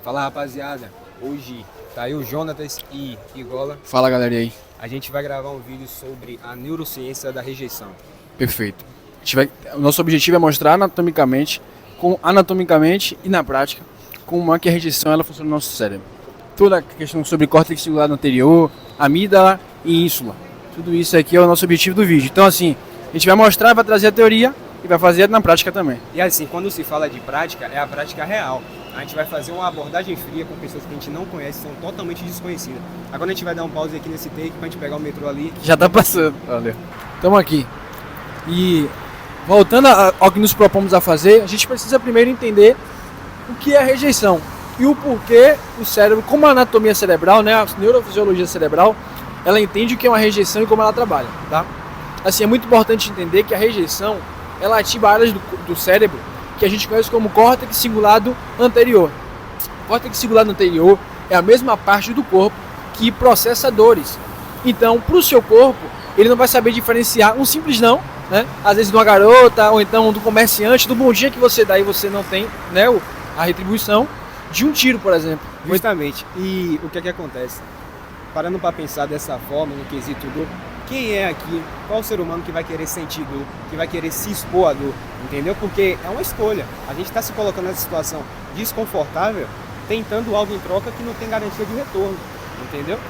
Fala, rapaziada, hoje tá aí o Jonatas e Igola. Fala, galera, e aí? A gente vai gravar um vídeo sobre a neurociência da rejeição. Perfeito. O nosso objetivo é mostrar anatomicamente e na prática como é que a rejeição ela funciona no nosso cérebro. Toda a questão sobre córtex cingulado anterior, amígdala e ínsula. Tudo isso aqui é o nosso objetivo do vídeo. Então, assim, a gente vai mostrar, vai trazer a teoria e vai fazer na prática também. E assim, quando se fala de prática, é a prática real. A gente vai fazer uma abordagem fria com pessoas que a gente não conhece, são totalmente desconhecidas. Agora a gente vai dar um pause aqui nesse take pra gente pegar o metrô ali. Já tá passando. Valeu. Estamos aqui. E voltando ao que nos propomos a fazer, a gente precisa primeiro entender o que é a rejeição e o porquê o cérebro, como a anatomia cerebral, né, a neurofisiologia cerebral, ela entende o que é uma rejeição e como ela trabalha, tá? Assim, é muito importante entender que a rejeição, ela ativa áreas do cérebro que a gente conhece como córtex cingulado anterior. O córtex cingulado anterior é a mesma parte do corpo que processa dores. Então, para o seu corpo, ele não vai saber diferenciar um simples não, né? Às vezes de uma garota, ou então do comerciante, do bom dia que você dá e você não tem, né, a retribuição, de um tiro, por exemplo. Justamente. E o que é que acontece? Parando para pensar dessa forma, no quesito dor, quem é aqui, qual o ser humano que vai querer sentir dor, que vai querer se expor à dor, entendeu? Porque é uma escolha. A gente está se colocando nessa situação desconfortável, tentando algo em troca que não tem garantia de retorno, entendeu?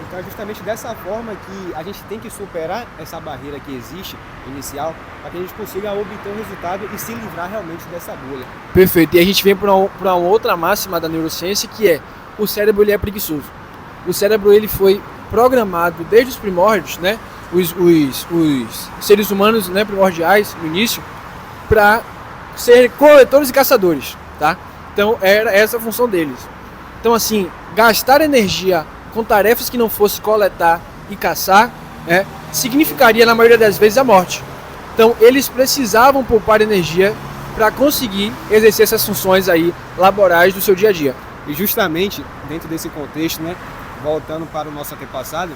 Então é justamente dessa forma que a gente tem que superar essa barreira que existe, inicial, para que a gente consiga obter um resultado e se livrar realmente dessa bolha. Perfeito. E a gente vem para uma outra máxima da neurociência, que é o cérebro ele é preguiçoso. O cérebro ele foi programado desde os primórdios, né, os seres humanos, né, primordiais no início, para ser coletores e caçadores, tá? Então era essa a função deles. Então assim, gastar energia com tarefas que não fosse coletar e caçar, né, significaria na maioria das vezes a morte. Então eles precisavam poupar energia para conseguir exercer essas funções aí laborais do seu dia a dia. E justamente dentro desse contexto, né, voltando para o nosso antepassado,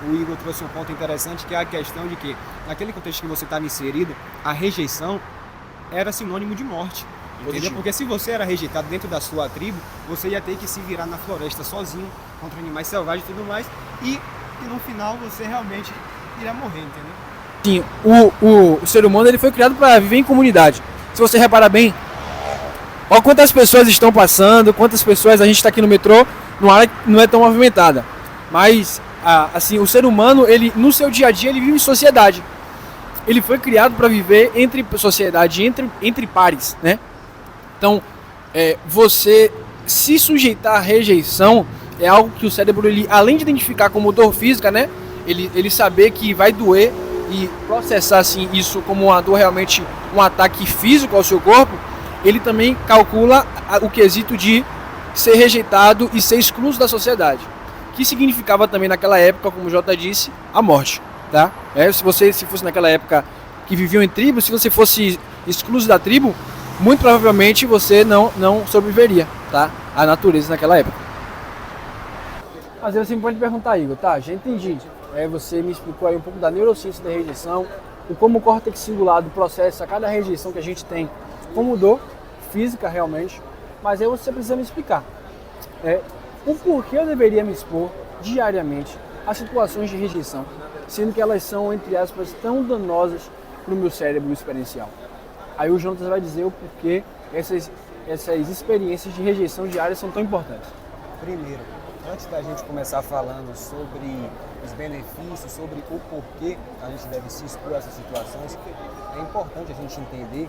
o Igor trouxe um ponto interessante, que é a questão de que, naquele contexto que você estava inserido, a rejeição era sinônimo de morte. Entendeu? Porque se você era rejeitado dentro da sua tribo, você ia ter que se virar na floresta sozinho, contra animais selvagens e tudo mais, e no final você realmente iria morrer, entendeu? Sim, o ser humano ele foi criado para viver em comunidade. Se você reparar bem, olha quantas pessoas estão passando, quantas pessoas a gente está aqui no metrô, numa área que não é tão movimentada. Mas, assim, o ser humano, ele, no seu dia a dia, ele vive em sociedade. Ele foi criado para viver entre sociedade, entre pares, né? Então, você se sujeitar à rejeição é algo que o cérebro, ele, além de identificar como dor física, né? Ele saber que vai doer e processar assim, isso como uma dor, realmente um ataque físico ao seu corpo, ele também calcula o quesito de ser rejeitado e ser excluído da sociedade, que significava também naquela época, como o Jota disse, a morte, tá? Se fosse naquela época que viviam em tribo, se você fosse excluído da tribo, muito provavelmente você não sobreviveria, tá? A natureza naquela época. Mas você pode perguntar, Igor, tá? Já entendi. Você me explicou aí um pouco da neurociência da rejeição, o como o córtex cingulado processa cada rejeição que a gente tem como dor física realmente, mas aí você precisa me explicar o porquê eu deveria me expor diariamente a situações de rejeição, sendo que elas são, entre aspas, tão danosas para o meu cérebro experiencial. Aí o Jonatas vai dizer o porquê essas experiências de rejeição diária são tão importantes. Primeiro, antes da gente começar falando sobre os benefícios, sobre o porquê a gente deve se expor a essas situações, é importante a gente entender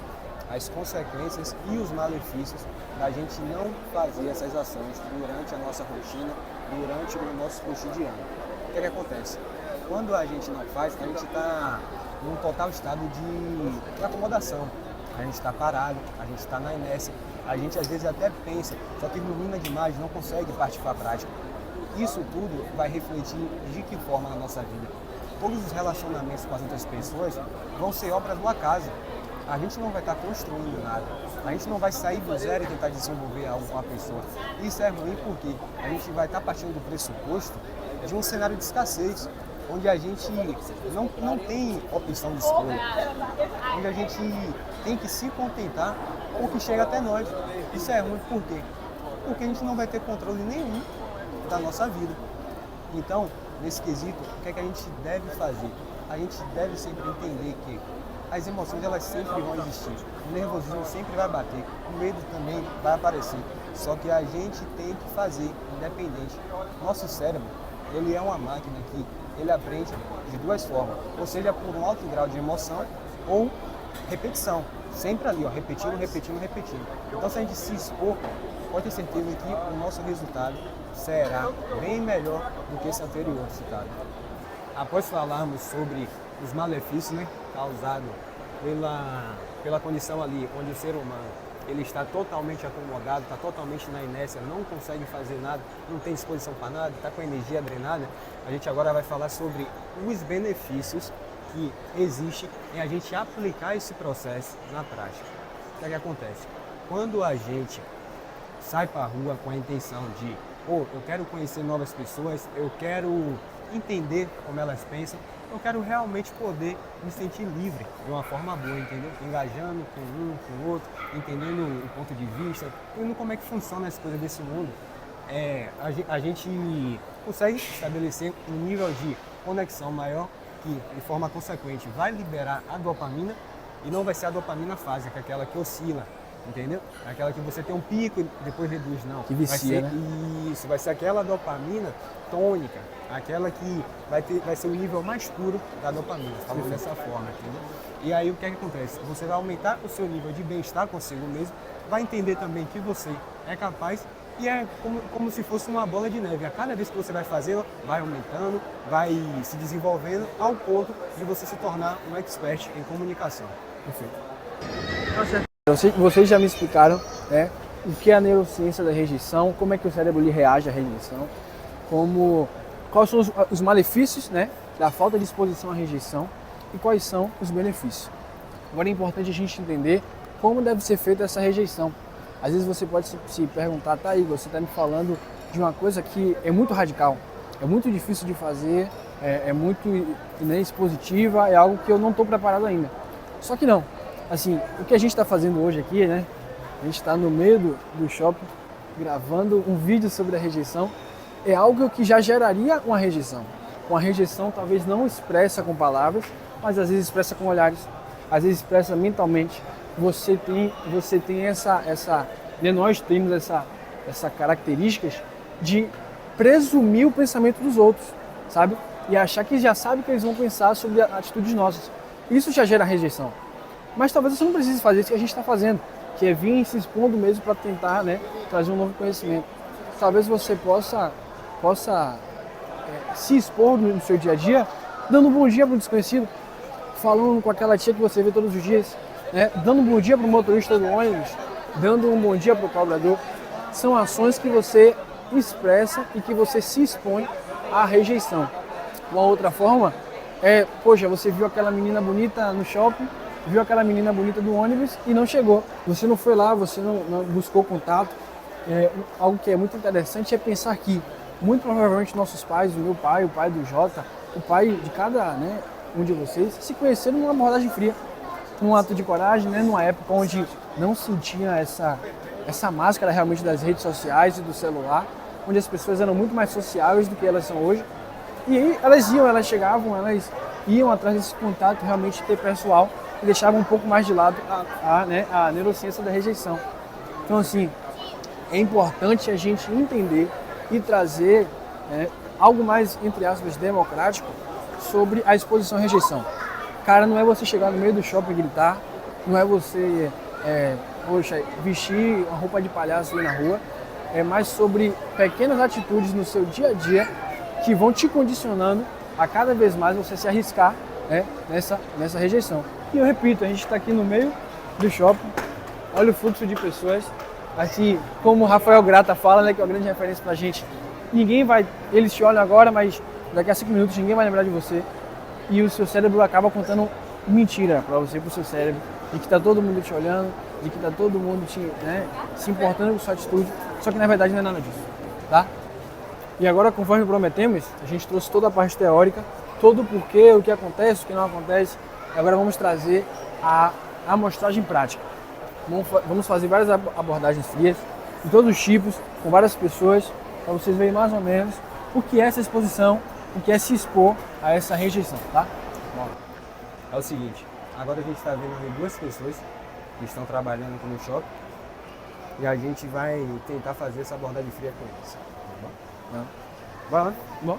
as consequências e os malefícios da gente não fazer essas ações durante a nossa rotina, durante o nosso cotidiano. O que é que acontece? Quando a gente não faz, a gente está num total estado de acomodação. A gente está parado, a gente está na inércia, a gente às vezes até pensa, só que ilumina demais, não consegue partir para a prática. Isso tudo vai refletir de que forma na nossa vida? Todos os relacionamentos com as outras pessoas vão ser obra do acaso. A gente não vai estar construindo nada. A gente não vai sair do zero e tentar desenvolver algo com a pessoa. Isso é ruim porque a gente vai estar partindo do pressuposto de um cenário de escassez, onde a gente não tem opção de escolha, onde a gente tem que se contentar com o que chega até nós. Isso é ruim por quê? porque a gente não vai ter controle nenhum da nossa vida. Então, nesse quesito, o que é que a gente deve fazer? A gente deve sempre entender que as emoções elas sempre vão existir, o nervosismo sempre vai bater, o medo também vai aparecer, só que a gente tem que fazer, independente. Nosso cérebro, ele é uma máquina que ele aprende de duas formas, ou seja, por um alto grau de emoção ou repetição, sempre ali, ó, repetindo. Então, se a gente se expor, pode ter certeza que o nosso resultado será bem melhor do que esse anterior citado. Após falarmos sobre os malefícios, né, causados pela condição ali, onde o ser humano ele está totalmente acomodado, está totalmente na inércia, não consegue fazer nada, não tem disposição para nada, está com a energia drenada, a gente agora vai falar sobre os benefícios que existem em a gente aplicar esse processo na prática. O que é que acontece? Quando a gente sai para a rua com a intenção de, eu quero conhecer novas pessoas, eu quero entender como elas pensam, eu quero realmente poder me sentir livre de uma forma boa, entendeu? Engajando com um, com o outro, entendendo o ponto de vista, entendendo como é que funciona as coisas desse mundo. A gente consegue estabelecer um nível de conexão maior que, de forma consequente, vai liberar a dopamina e não vai ser a dopamina fásica, aquela que oscila, entendeu? Aquela que você tem um pico e depois reduz, não. Que vicia, vai ser, né? Isso, vai ser aquela dopamina tônica, aquela que vai ser o nível mais puro da dopamina, falando dessa forma, entendeu? E aí o que é que acontece? Você vai aumentar o seu nível de bem-estar consigo mesmo, vai entender também que você é capaz e é como se fosse uma bola de neve. A cada vez que você vai fazendo, vai aumentando, vai se desenvolvendo ao ponto de você se tornar um expert em comunicação. Perfeito. Vocês já me explicaram, né, o que é a neurociência da rejeição, como é que o cérebro ele reage à rejeição, quais são os malefícios, né, da falta de exposição à rejeição e quais são os benefícios. Agora é importante a gente entender como deve ser feita essa rejeição. Às vezes você pode se perguntar, tá, Igor, você está me falando de uma coisa que é muito radical, é muito difícil de fazer, é muito inexpositiva, é algo que eu não estou preparado ainda. Só que não. Assim, o que a gente está fazendo hoje aqui, né? A gente está no meio do shopping gravando um vídeo sobre a rejeição. É algo que já geraria uma rejeição. Uma rejeição talvez não expressa com palavras, mas às vezes expressa com olhares, às vezes expressa mentalmente. Você tem essa né, nós temos essa características de presumir o pensamento dos outros, sabe? E achar que já sabe o que eles vão pensar sobre atitudes nossas. Isso já gera rejeição. Mas talvez você não precise fazer isso que a gente está fazendo, que é vir se expondo mesmo para tentar, né, trazer um novo conhecimento. Talvez você possa se expor no seu dia a dia, dando um bom dia para o desconhecido, falando com aquela tia que você vê todos os dias, né, dando um bom dia para o motorista do ônibus, dando um bom dia para o cobrador. São ações que você expressa e que você se expõe à rejeição. Uma outra forma é, poxa, você viu aquela menina bonita no shopping, viu aquela menina bonita do ônibus e não chegou. Você não foi lá, você não buscou contato. Algo que é muito interessante é pensar que, muito provavelmente, nossos pais, o meu pai, o pai do Jota, o pai de cada, né, um de vocês, se conheceram numa abordagem fria, num ato de coragem, né, numa época onde não se tinha essa máscara realmente das redes sociais e do celular, onde as pessoas eram muito mais sociáveis do que elas são hoje. E aí elas chegavam, elas iam atrás desse contato realmente interpessoal e deixavam um pouco mais de lado a neurociência da rejeição. Então, assim, é importante a gente entender e trazer algo mais, entre aspas, democrático sobre a exposição à rejeição. Cara, não é você chegar no meio do shopping e gritar, não é você vestir uma roupa de palhaço ali na rua, é mais sobre pequenas atitudes no seu dia a dia que vão te condicionando a cada vez mais você se arriscar, né, nessa rejeição. E eu repito, a gente está aqui no meio do shopping, olha o fluxo de pessoas, assim, como o Rafael Grata fala, né, que é uma grande referência pra gente, eles te olham agora, mas daqui a 5 minutos ninguém vai lembrar de você, e o seu cérebro acaba contando mentira para você, pro seu cérebro, de que tá todo mundo te olhando, de que tá todo mundo se importando com sua atitude, só que na verdade não é nada disso, tá? E agora, conforme prometemos, a gente trouxe toda a parte teórica, todo o porquê, o que acontece, o que não acontece. Agora vamos trazer a amostragem prática. Vamos fazer várias abordagens frias, de todos os tipos, com várias pessoas, para vocês verem mais ou menos o que é essa exposição, o que é se expor a essa rejeição, tá? Bom, é o seguinte, agora a gente está vendo ali duas pessoas que estão trabalhando aqui no shopping e a gente vai tentar fazer essa abordagem fria com eles. Tá bom? Não. Vai lá. Bom,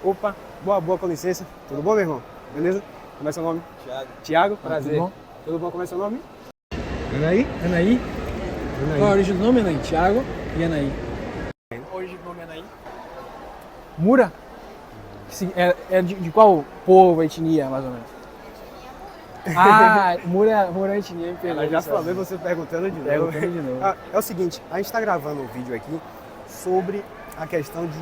Opa, boa, com licença. Tudo bom, meu irmão? Beleza? Como é seu nome? Thiago. Tiago, prazer. tudo bom? Tudo bom? Como é seu nome? Anaí? Anaí. Anaí. Qual a origem do nome, Anaí? Thiago e Anaí. A origem do nome Anaí? Mura? É de qual povo, etnia, mais ou menos? Ah, Mura é etnia, Ela já falou e você perguntando de novo. Perguntando de novo. É o seguinte, a gente está gravando um vídeo aqui sobre a questão de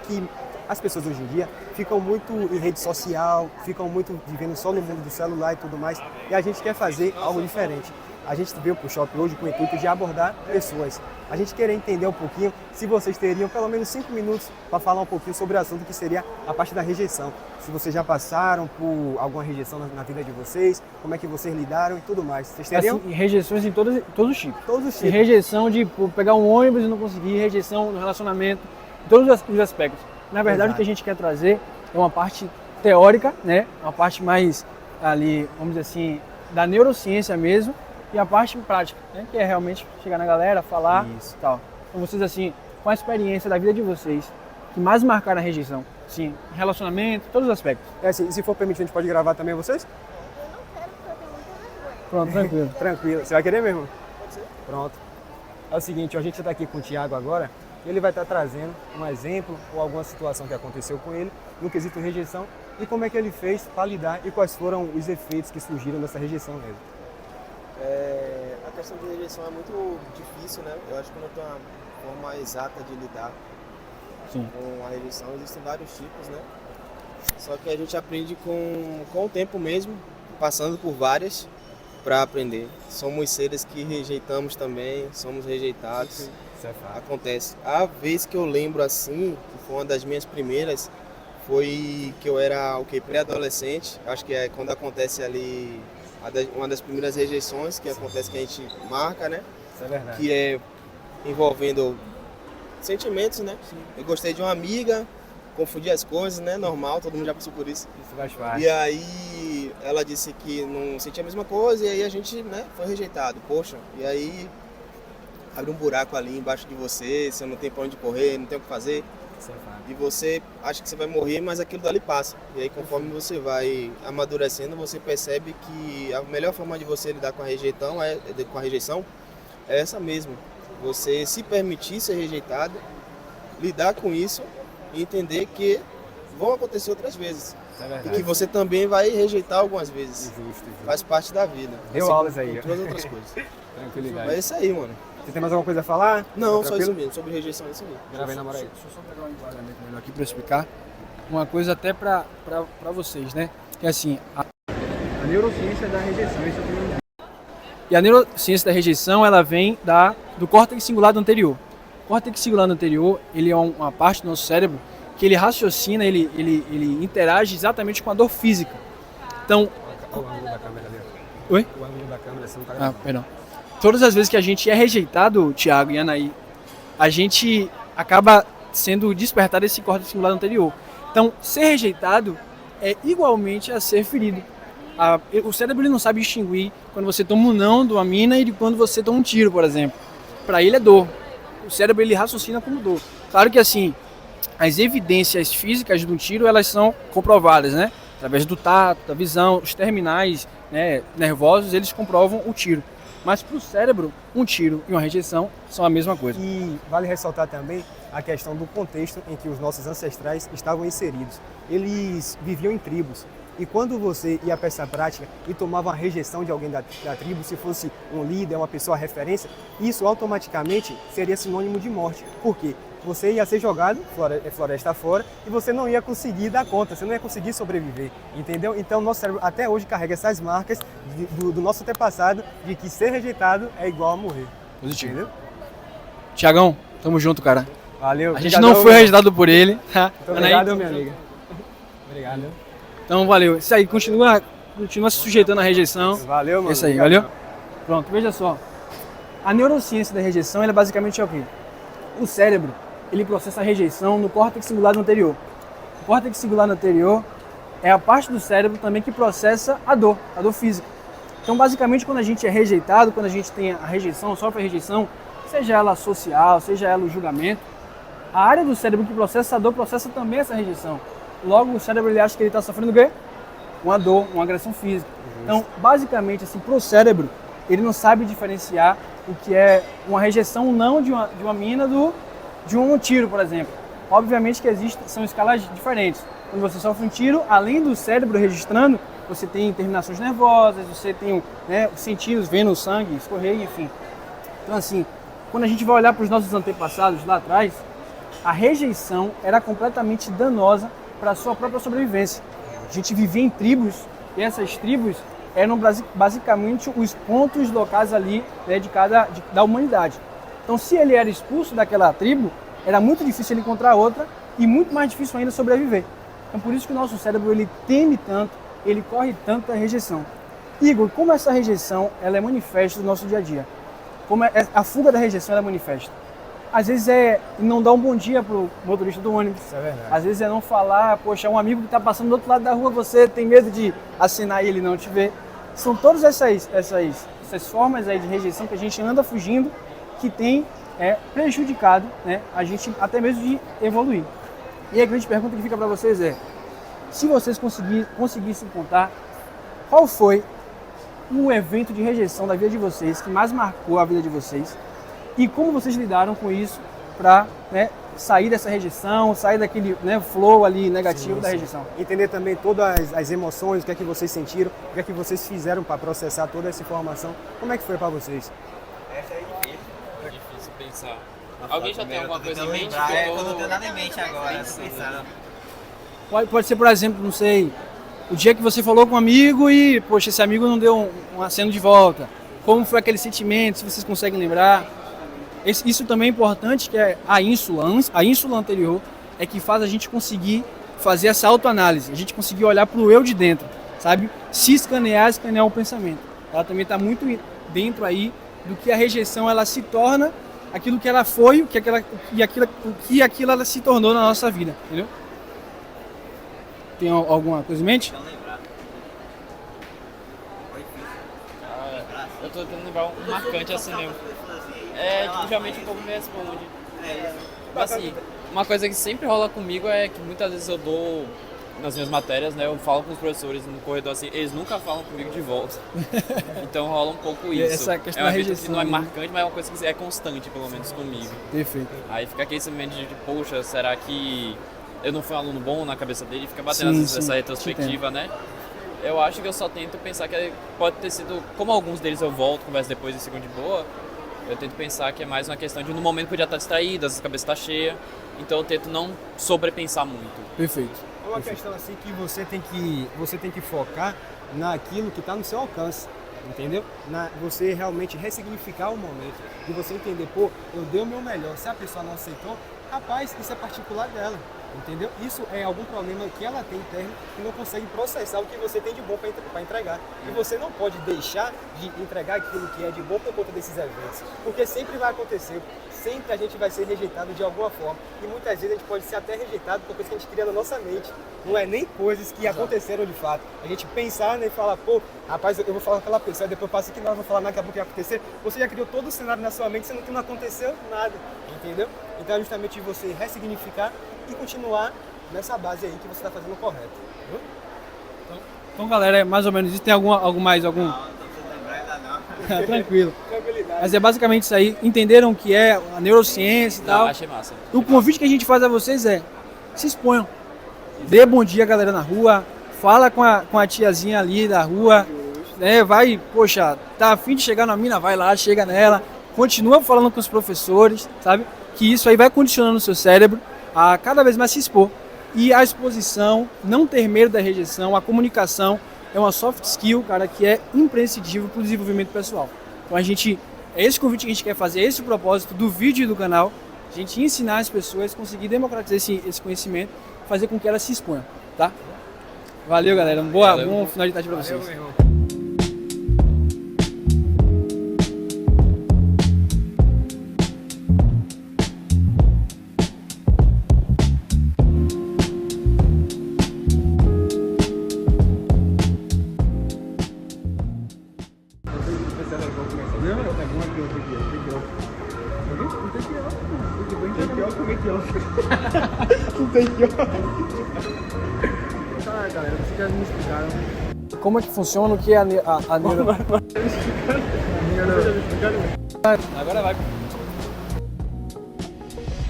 que as pessoas hoje em dia ficam muito em rede social, ficam muito vivendo só no mundo do celular e tudo mais, e a gente quer fazer algo diferente. A gente veio para o shopping hoje com o intuito de abordar pessoas. A gente queria entender um pouquinho se vocês teriam pelo menos 5 minutos para falar um pouquinho sobre o assunto que seria a parte da rejeição. Se vocês já passaram por alguma rejeição na vida de vocês, como é que vocês lidaram e tudo mais. Vocês teriam? Assim, rejeições em todos os tipos. Todos os E tipos. rejeição de pegar um ônibus e não conseguir, rejeição no relacionamento, todos os aspectos. Na verdade, Exato. o que a gente quer trazer é uma parte teórica, né? Uma parte mais ali, vamos dizer assim, da neurociência mesmo, e a parte prática, né? Que é realmente chegar na galera, falar Isso. e tal. Então vocês assim, com a experiência da vida de vocês, que mais marcaram a rejeição, sim, relacionamento, todos os aspectos. É assim, se for permitido, a gente pode gravar também vocês? Pronto, tranquilo. Tranquilo. Você vai querer mesmo? Pode ser. Pronto. É o seguinte, a gente está aqui com o Thiago agora, e ele vai estar trazendo um exemplo ou alguma situação que aconteceu com ele no quesito rejeição e como é que ele fez para lidar e quais foram os efeitos que surgiram dessa rejeição mesmo. A questão de rejeição é muito difícil, né? Eu acho que não tem uma forma exata de lidar Sim. com a rejeição. Existem vários tipos, né? Só que a gente aprende com o tempo mesmo, passando por várias para aprender. Somos seres que rejeitamos também, somos rejeitados. Isso é fato. Acontece. A vez que eu lembro assim, que foi uma das minhas primeiras, foi que eu era pré-adolescente. Acho que é quando acontece ali uma das primeiras rejeições que acontece, que a gente marca, né? Isso é verdade. Que é envolvendo sentimentos, né? Sim. Eu gostei de uma amiga, confundi as coisas, né? Normal, todo mundo já passou por isso. Isso faz parte. E aí ela disse que não sentia a mesma coisa e aí a gente, né, foi rejeitado. Poxa, e aí abre um buraco ali embaixo de você não tem pra onde correr, não tem o que fazer. Isso é fato. E você acha que você vai morrer, mas aquilo dali passa. E aí conforme você vai amadurecendo, você percebe que a melhor forma de você lidar com a rejeição é essa mesmo. Você se permitir ser rejeitado, lidar com isso e entender que vão acontecer outras vezes. Isso é E verdade. que você também vai rejeitar algumas vezes. Justo. Faz parte da vida. Deu Assim aulas como aí, ó. todas as outras coisas. Tranquilidade. Mas é isso aí, mano. Você tem mais alguma coisa a falar? Não, Tá só isso tranquilo? mesmo. Sobre rejeição é isso aí. Grava aí na moral aí. Deixa eu só pegar um enquadramento melhor aqui para explicar. Uma coisa até para vocês, né? Que é assim, a neurociência da rejeição, isso é o primeiro. E a neurociência da rejeição, ela vem do córtex cingulado anterior. O córtex cingulado anterior, ele é uma parte do nosso cérebro que ele raciocina, ele interage exatamente com a dor física. Então, O ângulo da câmera ali. oi? O ângulo da câmera, você não tá Ah, gravando. perdão. Todas as vezes que a gente é rejeitado, Thiago e Anaí, a gente acaba sendo despertado esse córtex cingulado anterior. Então, ser rejeitado é igualmente a ser ferido. O cérebro ele não sabe distinguir quando você toma um não de uma mina e de quando você toma um tiro, por exemplo. Para ele é dor. O cérebro ele raciocina como dor. Claro que assim, as evidências físicas de um tiro elas são comprovadas, né? Através do tato, da visão, os terminais, né, nervosos, eles comprovam o tiro. Mas para o cérebro, um tiro e uma rejeição são a mesma coisa. E vale ressaltar também a questão do contexto em que os nossos ancestrais estavam inseridos. Eles viviam em tribos. E quando você ia para essa prática e tomava uma rejeição de alguém da tribo, se fosse um líder, uma pessoa referência, isso automaticamente seria sinônimo de morte. Por quê? Você ia ser jogado floresta fora e você não ia conseguir dar conta, você não ia conseguir sobreviver, entendeu? Então nosso cérebro até hoje carrega essas marcas do nosso antepassado de que ser rejeitado é igual a morrer. Positivo. Entendeu? Tamo tamo junto, cara. Valeu. A gente não foi rejeitado por ele. Tá? Muito obrigado, minha amiga. Obrigado. Então valeu. Isso aí, continua se sujeitando à rejeição. Valeu, mano. Isso aí, Obrigado. valeu? Pronto, veja só. A neurociência da rejeição ela basicamente é o quê? O cérebro, ele processa a rejeição no córtex cingulado anterior. O córtex cingulado anterior é a parte do cérebro também que processa a dor física. Então, basicamente, quando a gente é rejeitado, quando a gente tem a rejeição, sofre a rejeição, seja ela social, seja ela o julgamento, a área do cérebro que processa a dor processa também essa rejeição. Logo, o cérebro ele acha que ele está sofrendo o quê? Uma dor, uma agressão física. Então, basicamente, assim, para o cérebro, ele não sabe diferenciar o que é uma rejeição não de uma mina de um tiro, por exemplo. Obviamente que são escalas diferentes. Quando você sofre um tiro, além do cérebro registrando, você tem terminações nervosas, você tem os sentidos vendo o sangue escorrer, enfim. Então, assim, quando a gente vai olhar para os nossos antepassados lá atrás, a rejeição era completamente danosa para a sua própria sobrevivência. A gente vivia em tribos, e essas tribos eram basicamente os pontos locais ali, né, da humanidade. Então, se ele era expulso daquela tribo, era muito difícil ele encontrar outra e muito mais difícil ainda sobreviver. Então, por isso que o nosso cérebro ele teme tanto, ele corre tanto da rejeição. Igor, como essa rejeição ela é manifesta no nosso dia a dia? Como a fuga da rejeição ela é manifesta? Às vezes é não dar um bom dia pro motorista do ônibus. Isso é verdade. Às vezes é não falar, poxa, um amigo que está passando do outro lado da rua, você tem medo de acenar e ele não te ver. São todas essas formas aí de rejeição que a gente anda fugindo, que tem prejudicado, né, a gente até mesmo de evoluir. E a grande pergunta que fica para vocês é, se vocês conseguissem contar qual foi um evento de rejeição da vida de vocês que mais marcou a vida de vocês e como vocês lidaram com isso para sair dessa rejeição, sair daquele flow ali negativo da rejeição. Entender também todas as emoções, o que é que vocês sentiram, o que é que vocês fizeram para processar toda essa informação. Como é que foi para vocês? Essa é difícil. É difícil pensar. Alguém já tem alguma coisa em mente? Eu não tenho nada em mente agora, pensando. Pode ser, por exemplo, não sei, o dia que você falou com um amigo e, poxa, esse amigo não deu um aceno de volta. Como foi aquele sentimento, se vocês conseguem lembrar. Isso também é importante, que é a ínsula anterior, é que faz a gente conseguir fazer essa autoanálise, a gente conseguir olhar para o eu de dentro, sabe? Se escanear o pensamento. Ela também está muito dentro aí do que a rejeição ela se torna, aquilo que ela foi, o que aquilo ela se tornou na nossa vida, entendeu? Tem alguma coisa em mente? Eu tô tentando lembrar um marcante assim mesmo. Tipo, geralmente o povo me responde. Assim, uma coisa que sempre rola comigo é que muitas vezes eu dou nas minhas matérias, né? Eu falo com os professores no corredor assim, eles nunca falam comigo de volta. Então rola um pouco isso. Essa questão é uma da coisa rejeição, que não é né? marcante, mas é uma coisa que é constante, pelo menos comigo. Perfeito. Aí fica aquele sentimento de, poxa, será que eu não fui um aluno bom na cabeça dele? Fica batendo essa retrospectiva, né? Eu acho que eu só tento pensar que pode ter sido, como alguns deles eu volto, converso depois e sigo de boa, eu tento pensar que é mais uma questão de no momento podia estar distraído, a cabeça está cheia, então eu tento não sobrepensar muito. Perfeito. É uma questão assim que você tem que focar naquilo que está no seu alcance, entendeu? Você realmente ressignificar o momento e você entender, pô, eu dei o meu melhor, se a pessoa não aceitou, rapaz, isso é particular dela, entendeu? Isso é algum problema que ela tem interno e não consegue processar o que você tem de bom para entregar. E você não pode deixar de entregar aquilo que é de bom por conta desses eventos, porque sempre vai acontecer, sempre a gente vai ser rejeitado de alguma forma e muitas vezes a gente pode ser até rejeitado por coisas que a gente cria na nossa mente, não é nem coisas que aconteceram de fato. A gente pensar, né, e falar, pô, rapaz, eu vou falar com aquela pessoa, e depois eu passo aqui, não vou falar nada, daqui a pouco vai acontecer. Você já criou todo o cenário na sua mente, sendo que não aconteceu nada, entendeu? Então é justamente você ressignificar e continuar nessa base aí que você está fazendo correto. Viu? Então, galera, é mais ou menos isso. Tem algum? Não, não precisa lembrar ainda não. Tranquilo. Tranquilidade. Mas é basicamente isso aí. Entenderam o que é a neurociência e Não, tal. achei massa. O convite que a gente faz a vocês é: se exponham. Dê bom dia, galera, na rua. Fala com a tiazinha ali da rua. Né? Vai, poxa, tá a fim de chegar na mina, vai lá, chega nela. Continua falando com os professores, sabe? Que isso aí vai condicionando o seu cérebro a cada vez mais se expor. E a exposição, não ter medo da rejeição, a comunicação é uma soft skill, cara, que é imprescindível para o desenvolvimento pessoal. Então é esse convite que a gente quer fazer, é esse o propósito do vídeo e do canal, a gente ensinar as pessoas, conseguir democratizar esse conhecimento, fazer com que elas se exponham, tá? Valeu, galera. Bom final de tarde para vocês. Valeu, meu irmão. Ah, galera, vocês já me explicaram. Como é que funciona o que é a neuro... Agora vai.